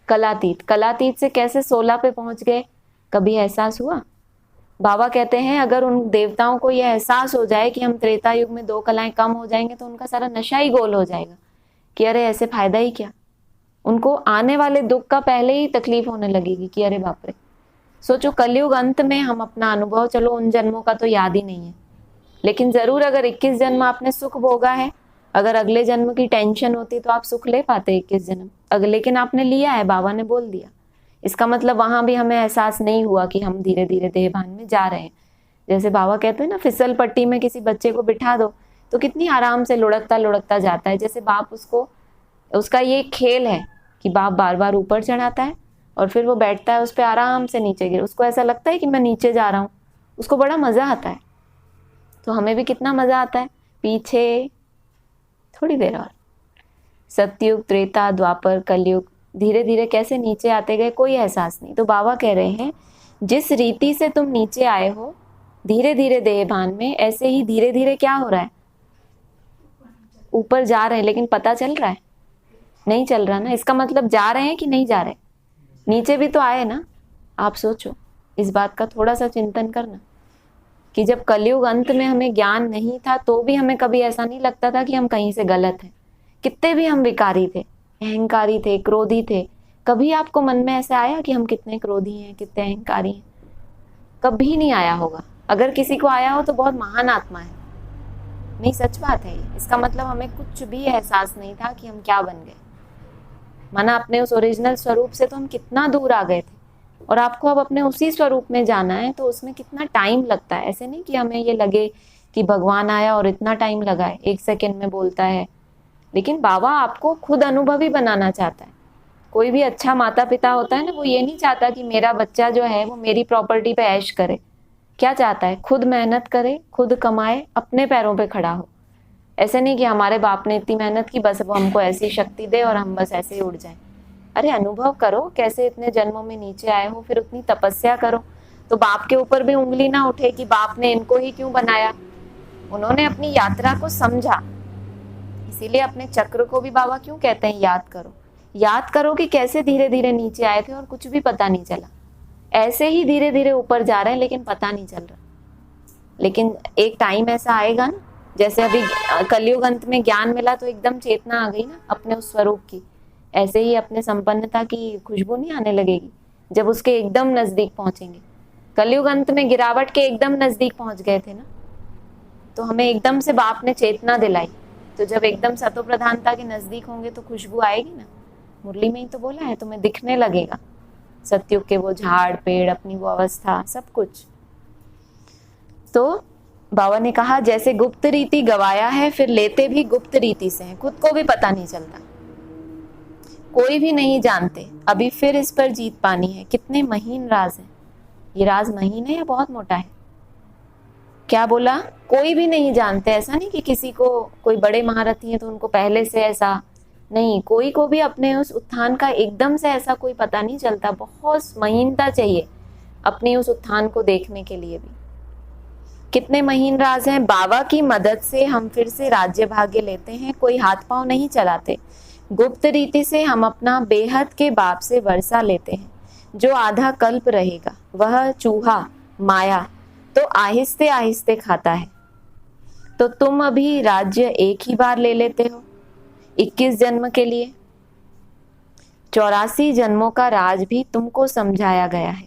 कलातीत। कलातीत से कैसे 16 पे पहुंच गए? कभी एहसास हुआ? बाबा कहते हैं अगर उन देवताओं को यह एहसास हो जाए कि हम त्रेता युग में 2 कलाएं कम हो जाएंगे तो उनका सारा नशा ही गोल हो जाएगा कि अरे ऐसे फायदा ही क्या। उनको आने वाले दुख का पहले ही तकलीफ होने लगेगी कि अरे बाप रे। सोचो कलयुग अंत में हम अपना अनुभव, चलो उन जन्मों का तो याद ही नहीं है, लेकिन जरूर अगर 21 जन्म आपने सुख भोगा है, अगर अगले जन्म की टेंशन होती तो आप सुख ले पाते 21 जन्म अगले, लेकिन आपने लिया है, बाबा ने बोल दिया। इसका मतलब वहां भी हमें एहसास नहीं हुआ कि हम धीरे धीरे देहभान में जा रहे हैं। जैसे बाबा कहते हैं ना, फिसल पट्टी में किसी बच्चे को बिठा दो तो कितनी आराम से लुढ़कता लुढ़कता जाता है। जैसे बाप उसको, उसका ये खेल है कि बाप बार बार ऊपर चढ़ाता है और फिर वो बैठता है उस पर आराम से नीचे गिर, उसको ऐसा लगता है कि मैं नीचे जा रहा हूँ, उसको बड़ा मजा आता है। तो हमें भी कितना मजा आता है। पीछे थोड़ी देर और, सतयुग त्रेता द्वापर कलयुग, धीरे धीरे कैसे नीचे आते गए, कोई एहसास नहीं। तो बाबा कह रहे हैं जिस रीति से तुम नीचे आए हो धीरे धीरे देहभान में, ऐसे ही धीरे धीरे क्या हो रहा है? ऊपर जा रहे हैं। लेकिन पता चल रहा है? नहीं चल रहा ना। इसका मतलब जा रहे हैं कि नहीं जा रहे? नीचे भी तो आए ना। आप सोचो, इस बात का थोड़ा सा चिंतन करना कि जब कलयुग अंत में हमें ज्ञान नहीं था तो भी हमें कभी ऐसा नहीं लगता था कि हम कहीं से गलत हैं। कितने भी हम विकारी थे, अहंकारी थे, क्रोधी थे। कभी आपको मन में ऐसा आया कि हम कितने क्रोधी हैं, कितने अहंकारी हैं? कभी नहीं आया होगा। अगर किसी को आया हो तो बहुत महान आत्मा है। नहीं, सच बात है ये। इसका मतलब हमें कुछ भी एहसास नहीं था कि हम क्या बन गए। माना अपने उस ओरिजिनल स्वरूप से तो हम कितना दूर आ गए थे, और आपको अब अपने उसी स्वरूप में जाना है तो उसमें कितना टाइम लगता है। ऐसे नहीं कि हमें ये लगे कि भगवान आया और इतना टाइम लगा है, 1 सेकंड में बोलता है। लेकिन बाबा आपको खुद अनुभवी बनाना चाहता है। कोई भी अच्छा माता पिता होता है ना, वो ये नहीं चाहता कि मेरा बच्चा जो है वो मेरी प्रॉपर्टी पे ऐश करे। क्या चाहता है? खुद मेहनत करे, खुद कमाए, अपने पैरों पे खड़ा हो। ऐसे नहीं कि हमारे बाप ने इतनी मेहनत की, बस अब हमको ऐसी शक्ति दे और हम बस ऐसे ही उड़ जाएं। अरे अनुभव करो कैसे इतने जन्मों में नीचे आए हो, फिर उतनी तपस्या करो तो बाप के ऊपर भी उंगली ना उठे कि बाप ने इनको ही क्यों बनाया। उन्होंने अपनी यात्रा को समझा, इसीलिए अपने चक्र को भी बाबा क्यों कहते हैं याद करो। याद करो कि कैसे धीरे धीरे नीचे आए थे और कुछ भी पता नहीं चला, ऐसे ही धीरे धीरे ऊपर जा रहे हैं लेकिन पता नहीं चल रहा। लेकिन एक टाइम ऐसा आएगा ना, जैसे अभी कलयुग अंत में ज्ञान मिला तो एकदम चेतना आ गई ना अपने उस स्वरूप की, ऐसे ही अपने संपन्नता की खुशबू नहीं आने लगेगी जब उसके एकदम नजदीक पहुंचेंगे। कलयुग अंत में गिरावट के एकदम नजदीक पहुंच गए थे ना, तो हमें एकदम से बाप ने चेतना दिलाई। तो जब एकदम सतो प्रधानता के नजदीक होंगे तो खुशबू आएगी ना। मुरली में ही तो बोला है, तुम्हें दिखने लगेगा सतयुग के वो झाड़ पेड़, अपनी वो अवस्था, सब कुछ। तो बाबा ने कहा जैसे गुप्त रीति गवाया है, फिर लेते भी गुप्त रीति से हैं, खुद को भी पता नहीं चलता, कोई भी नहीं जानते, अभी फिर इस पर जीत पानी है। कितने महीन राज हैं, ये राज महीन है या बहुत मोटा है? क्या बोला? कोई भी नहीं जानते। ऐसा नहीं कि किसी को, कोई बड़े महारथी हैं तो उनको पहले से ऐसा नहीं, कोई को भी अपने उस उत्थान का एकदम से ऐसा कोई पता नहीं चलता। बहुत महीनता चाहिए अपनी उस उत्थान को देखने के लिए भी। कितने महीन राज हैं। बाबा की मदद से हम फिर से राज्य भाग्य लेते हैं, कोई हाथ पांव नहीं चलाते। गुप्त रीति से हम अपना बेहद के बाप से वर्षा लेते हैं। जो आधा कल्प रहेगा वह चूहा माया तो आहिस्ते आहिस्ते खाता है। तो तुम अभी राज्य एक ही बार ले लेते हो 21 जन्म के लिए। 84 जन्मों का राज भी तुमको समझाया गया है।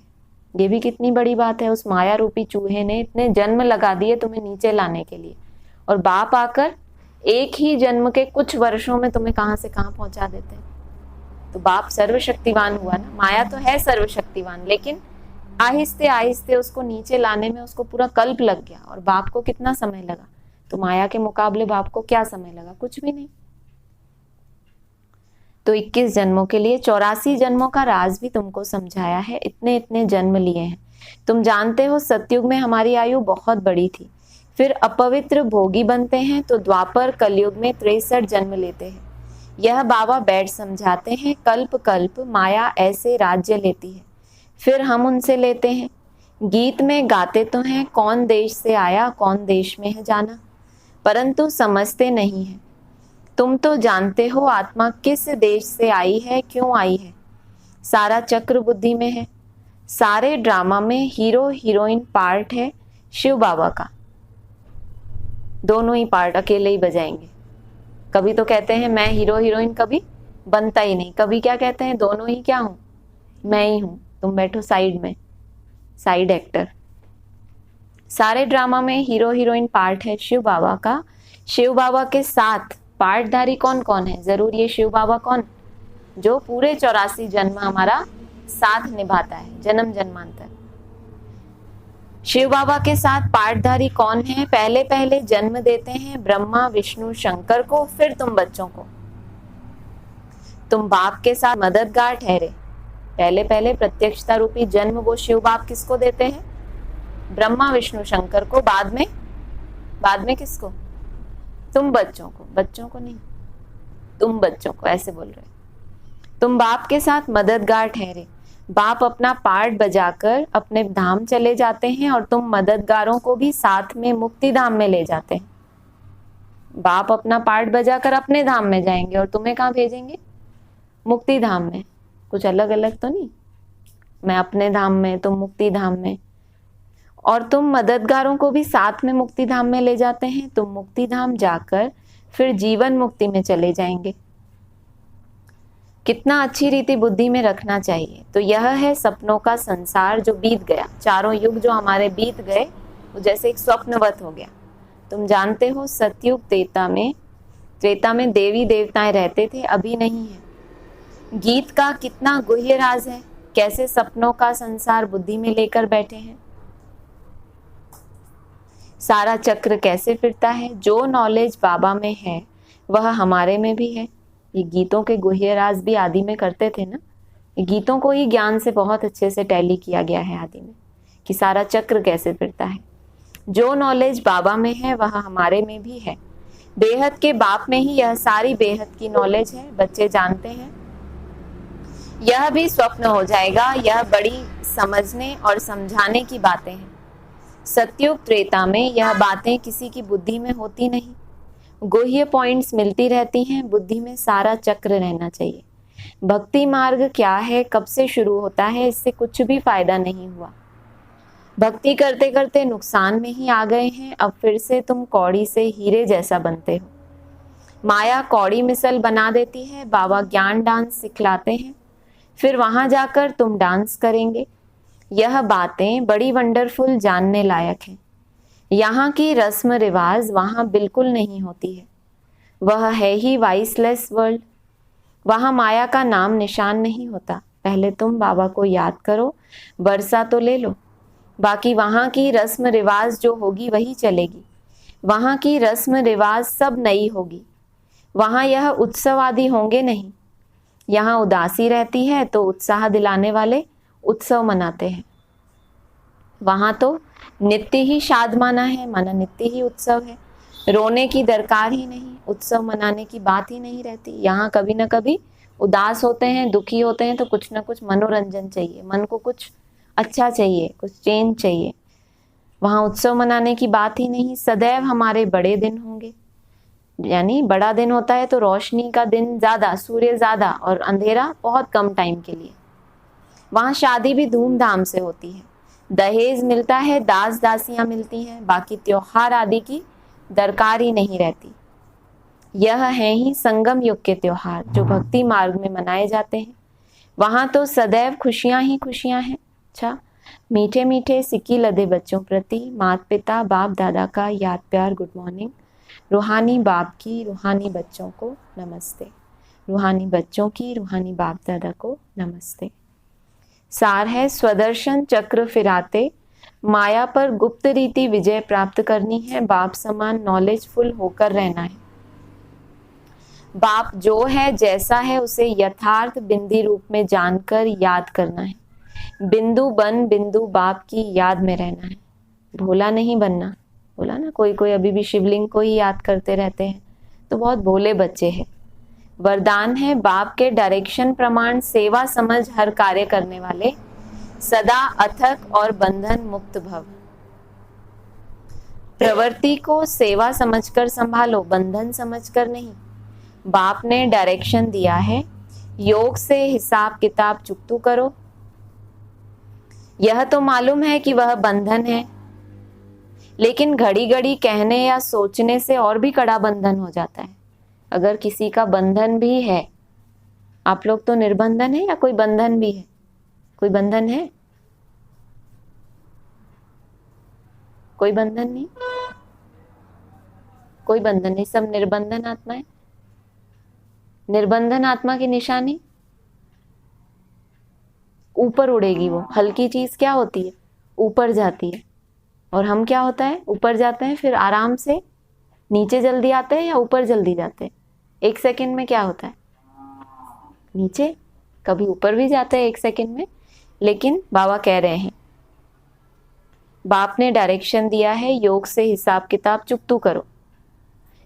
ये भी कितनी बड़ी बात है, उस माया रूपी चूहे ने इतने जन्म लगा दिए तुम्हें नीचे लाने के लिए, और बाप आकर एक ही जन्म के कुछ वर्षों में तुम्हें कहां से कहां पहुंचा देते हैं। तो बाप सर्वशक्तिवान हुआ ना। माया तो है सर्वशक्तिवान, लेकिन आहिस्ते आहिस्ते उसको नीचे लाने में उसको पूरा कल्प लग गया, और बाप को कितना समय लगा? तो माया के मुकाबले बाप को क्या समय लगा? कुछ भी नहीं। तो 21 जन्मों के लिए 84 जन्मों का राज भी तुमको समझाया है। इतने इतने जन्म लिए हैं। तुम जानते हो सतयुग में हमारी आयु बहुत बड़ी थी, फिर अपवित्र भोगी बनते हैं तो द्वापर कलयुग में 63 जन्म लेते हैं। यह बाबा बैठ समझाते हैं, कल्प कल्प माया ऐसे राज्य लेती है, फिर हम उनसे लेते हैं। गीत में गाते तो हैं, कौन देश से आया कौन देश में है जाना, परंतु समझते नहीं है। तुम तो जानते हो आत्मा किस देश से आई है, क्यों आई है, सारा चक्र बुद्धि में है। सारे ड्रामा में हीरो हीरोइन पार्ट है शिव बाबा का। दोनों ही पार्ट अकेले ही बजाएंगे। कभी तो कहते हैं मैं हीरो हीरोइन, कभी बनता ही नहीं। कभी क्या कहते हैं, दोनों ही क्या हूं, मैं ही हूं, तुम बैठो साइड में, साइड एक्टर। सारे ड्रामा में हीरो हीरोइन पार्ट है शिव बाबा का। शिव बाबा के साथ पार्टधारी कौन कौन है? जरूर ये शिव बाबा कौन, जो पूरे 84 जन्म हमारा साथ निभाता है, जन्म जन्मांतर। शिव बाबा के साथ पार्टधारी कौन है? पहले पहले जन्म देते हैं ब्रह्मा विष्णु शंकर को, फिर तुम बच्चों को। तुम बाप के साथ मददगार ठहरे। पहले पहले प्रत्यक्षता रूपी जन्म वो शिव बाप किसको देते हैं? ब्रह्मा विष्णु शंकर को। बाद में किसको? तुम बच्चों को। बच्चों को नहीं, तुम बच्चों को, ऐसे बोल रहे। तुम बाप के साथ मददगार ठहरे। बाप अपना पार्ट बजाकर अपने धाम चले जाते हैं और तुम मददगारों को भी साथ में मुक्ति धाम में ले जाते हैं। बाप अपना पार्ट बजाकर अपने धाम में जाएंगे और तुम्हें कहाँ भेजेंगे? मुक्ति धाम में। कुछ अलग अलग तो नहीं, मैं अपने धाम में, तुम मुक्ति धाम में, और तुम मददगारों को भी साथ में मुक्ति धाम में ले जाते हैं। तुम मुक्ति धाम जाकर फिर जीवन मुक्ति में चले जाएंगे। कितना अच्छी रीति बुद्धि में रखना चाहिए। तो यह है सपनों का संसार जो बीत गया। चारों युग जो हमारे बीत गए वो जैसे एक स्वप्नवत हो गया। तुम जानते हो सतयुग त्रेता में देवी देवताएं रहते थे, अभी नहीं है। गीत का कितना गुह्य राज है, कैसे सपनों का संसार बुद्धि में लेकर बैठे हैं। सारा चक्र कैसे फिरता है। जो नॉलेज बाबा में है वह हमारे में भी है। ये गीतों के गुह्य राज भी आदि में करते थे ना। ये गीतों को ही ज्ञान से बहुत अच्छे से टैली किया गया है आदि में, कि सारा चक्र कैसे फिरता है। जो नॉलेज बाबा में है वह हमारे में भी है। बेहद के बाप में ही यह सारी बेहद की नॉलेज है। बच्चे जानते हैं यह भी स्वप्न हो जाएगा। यह बड़ी समझने और समझाने की बातें हैं। सतयुग त्रेता में यह बातें किसी की बुद्धि में होती नहीं, गुह्य पॉइंट्स मिलती रहती हैं। बुद्धि में सारा चक्र रहना चाहिए। भक्ति मार्ग क्या है, कब से शुरू होता है, इससे कुछ भी फायदा नहीं हुआ। भक्ति करते करते नुकसान में ही आ गए हैं। अब फिर से तुम कौड़ी से हीरे जैसा बनते हो। माया कौड़ी मिसल बना देती है। बाबा ज्ञान डांस सिखलाते हैं, फिर वहां जाकर तुम डांस करेंगे। यह बातें बड़ी वंडरफुल, जानने लायक हैं। यहाँ की रस्म रिवाज वहां बिल्कुल नहीं होती है। वह है ही वाइसलेस वर्ल्ड। वहां माया का नाम निशान नहीं होता। पहले तुम बाबा को याद करो, वर्षा तो ले लो। बाकी वहां की रस्म रिवाज जो होगी वही चलेगी। वहां की रस्म रिवाज सब नई होगी। वहां यह उत्सव आदि होंगे नहीं। यहाँ उदासी रहती है तो उत्साह दिलाने वाले उत्सव मनाते हैं। वहां तो नित्य ही शादमाना है, माना नित्य ही उत्सव है। रोने की दरकार ही नहीं, उत्सव मनाने की बात ही नहीं रहती। यहाँ कभी ना कभी उदास होते हैं, दुखी होते हैं तो कुछ ना कुछ मनोरंजन चाहिए, मन को कुछ अच्छा चाहिए, कुछ चेंज चाहिए। वहां उत्सव मनाने की बात ही नहीं। सदैव हमारे बड़े दिन होंगे, यानी बड़ा दिन होता है तो रोशनी का दिन ज्यादा, सूर्य ज्यादा और अंधेरा बहुत कम टाइम के लिए। वहां शादी भी धूमधाम से होती है, दहेज मिलता है, दास दासियां मिलती हैं। बाकी त्योहार आदि की दरकार ही नहीं रहती। यह है ही संगम युग के त्योहार जो भक्ति मार्ग में मनाए जाते हैं। वहां तो सदैव खुशियां ही खुशियां हैं। अच्छा, मीठे मीठे सिक्की लदे बच्चों प्रति माता पिता बाप दादा का याद प्यार, गुड मॉर्निंग। रूहानी बाप की रूहानी बच्चों को नमस्ते। रूहानी बच्चों की रूहानी बाप दादा को नमस्ते। सार है, स्वदर्शन चक्र फिराते माया पर गुप्त रीति विजय प्राप्त करनी है। बाप समान नॉलेजफुल होकर रहना है। बाप जो है जैसा है उसे यथार्थ बिंदी रूप में जानकर याद करना है। बिंदु बन बिंदु बाप की याद में रहना है, भोला नहीं बनना। बोला ना, कोई कोई अभी भी शिवलिंग को ही याद करते रहते हैं तो बहुत भोले बच्चे हैं। वरदान है, बाप के डायरेक्शन प्रमाण सेवा समझ हर कार्य करने वाले सदा अथक और बंधन मुक्त भव। प्रवृत्ति को सेवा समझकर संभालो, बंधन समझकर नहीं। बाप ने डायरेक्शन दिया है, योग से हिसाब किताब चुकतू करो। यह तो मालूम है कि वह बंधन है, लेकिन घड़ी घड़ी कहने या सोचने से और भी कड़ा बंधन हो जाता है। अगर किसी का बंधन भी है, आप लोग तो निर्बंधन है या कोई बंधन भी है? कोई बंधन है? कोई बंधन नहीं, कोई बंधन नहीं, सब निर्बंधन आत्मा है। निर्बंधन आत्मा की निशानी ऊपर उड़ेगी। वो हल्की चीज क्या होती है? ऊपर जाती है। और हम क्या होता है? ऊपर जाते हैं फिर आराम से नीचे जल्दी आते हैं या ऊपर जल्दी जाते हैं? एक सेकंड में क्या होता है? नीचे, कभी ऊपर भी जाते हैं एक सेकंड में। लेकिन बाबा कह रहे हैं, बाप ने डायरेक्शन दिया है, योग से हिसाब किताब चुकतू करो।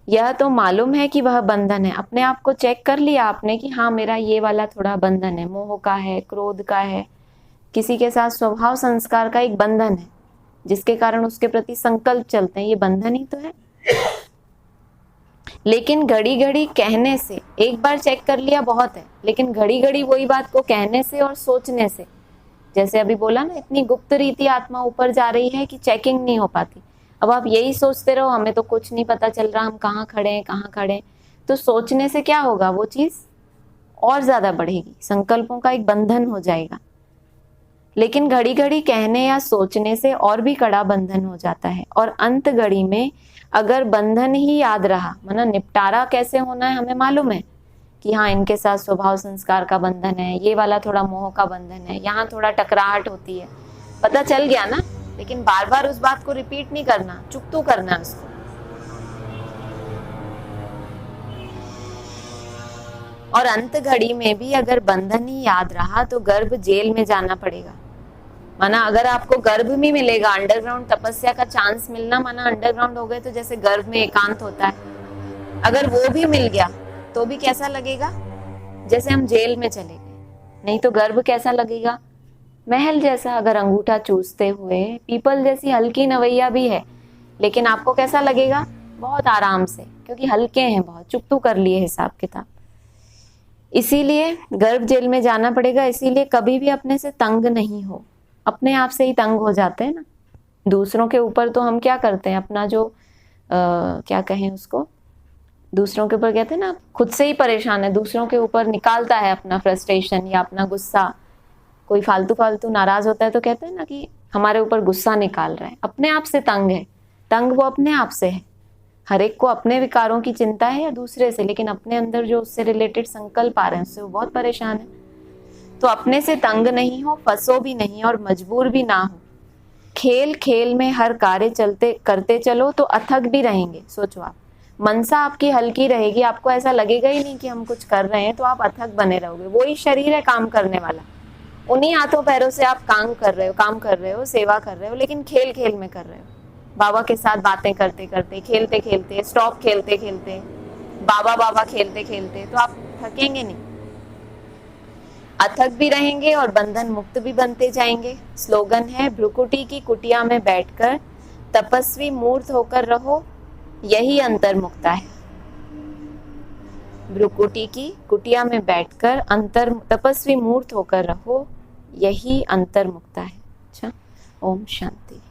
यह तो मालूम है कि वह बंधन है। अपने आप को चेक कर लिया आपने कि हाँ मेरा ये वाला थोड़ा बंधन है, मोह का है, क्रोध का है, किसी के साथ स्वभाव संस्कार का एक बंधन है जिसके कारण उसके प्रति संकल्प चलते हैं, ये बंधन ही तो है। लेकिन घड़ी घड़ी कहने से, एक बार चेक कर लिया बहुत है, लेकिन घड़ी घड़ी वही बात को कहने से और सोचने से, जैसे अभी बोला ना, इतनी गुप्त रीति आत्मा ऊपर जा रही है कि चेकिंग नहीं हो पाती। अब आप यही सोचते रहो हमें तो कुछ नहीं पता चल रहा, हम कहाँ खड़े हैं कहाँ खड़े हैं, तो सोचने से क्या होगा? वो चीज और ज्यादा बढ़ेगी, संकल्पों का एक बंधन हो जाएगा। लेकिन घड़ी घड़ी कहने या सोचने से और भी कड़ा बंधन हो जाता है। और अंत घड़ी में अगर बंधन ही याद रहा, माना निपटारा कैसे होना है हमें मालूम है कि हाँ इनके साथ स्वभाव संस्कार का बंधन है, ये वाला थोड़ा मोह का बंधन है, यहाँ थोड़ा टकराहट होती है, पता चल गया ना। लेकिन बार बार उस बात को रिपीट नहीं करना, चुकतू करना है उसको। और अंत घड़ी में भी अगर बंधन ही याद रहा तो गर्भ जेल में जाना पड़ेगा। माना अगर आपको गर्भ में मिलेगा, अंडरग्राउंड तपस्या का चांस मिलना, माना अंडरग्राउंड हो गए तो जैसे गर्भ में एकांत होता है, अगर वो भी मिल गया तो भी कैसा लगेगा, जैसे हम जेल में चले गए। नहीं तो गर्भ कैसा लगेगा, महल जैसा। अगर अंगूठा चूसते हुए पीपल जैसी हल्की नवैया भी है, लेकिन आपको कैसा लगेगा, बहुत आराम से, क्योंकि हल्के हैं, बहुत चुपतू कर लिए हिसाब किताब। इसीलिए गर्भ जेल में जाना पड़ेगा। इसीलिए कभी भी अपने से तंग नहीं हो, अपने आप से ही तंग हो जाते हैं ना। दूसरों के ऊपर तो हम क्या करते हैं, अपना जो क्या कहें उसको, दूसरों के ऊपर कहते हैं ना, खुद से ही परेशान है, दूसरों के ऊपर निकालता है अपना फ्रस्ट्रेशन या अपना गुस्सा। कोई फालतू फालतू नाराज होता है तो कहते हैं ना कि हमारे ऊपर गुस्सा निकाल रहा है, अपने आप से तंग है। तंग वो अपने आप से है। हर एक को अपने विकारों की चिंता है या दूसरे से, लेकिन अपने अंदर जो उससे रिलेटेड संकल्प आ रहे हैं उससे वो बहुत परेशान है। तो अपने से तंग नहीं हो, फंसो भी नहीं और मजबूर भी ना हो। खेल खेल में हर कार्य चलते करते चलो तो अथक भी रहेंगे। सोचो आप, मनसा आपकी हल्की रहेगी, आपको ऐसा लगेगा ही नहीं कि हम कुछ कर रहे हैं, तो आप अथक बने रहोगे। वही शरीर है काम करने वाला, उन्हीं हाथों पैरों से आप काम कर रहे हो, सेवा कर रहे हो, लेकिन खेल खेल में कर रहे हो। बाबा के साथ बातें करते करते, खेलते खेलते, स्टॉप खेलते खेलते, बाबा बाबा खेलते खेलते, तो आप थकेंगे नहीं, अथक भी रहेंगे और बंधन मुक्त भी बनते जाएंगे। स्लोगन है, भ्रुकुटी की कुटिया में बैठकर तपस्वी मूर्त होकर रहो, यही अंतर्मुक्ता है। भ्रुकुटी की कुटिया में बैठकर तपस्वी मूर्त होकर रहो, यही अंतर्मुक्ता है। अच्छा, ओम शांति।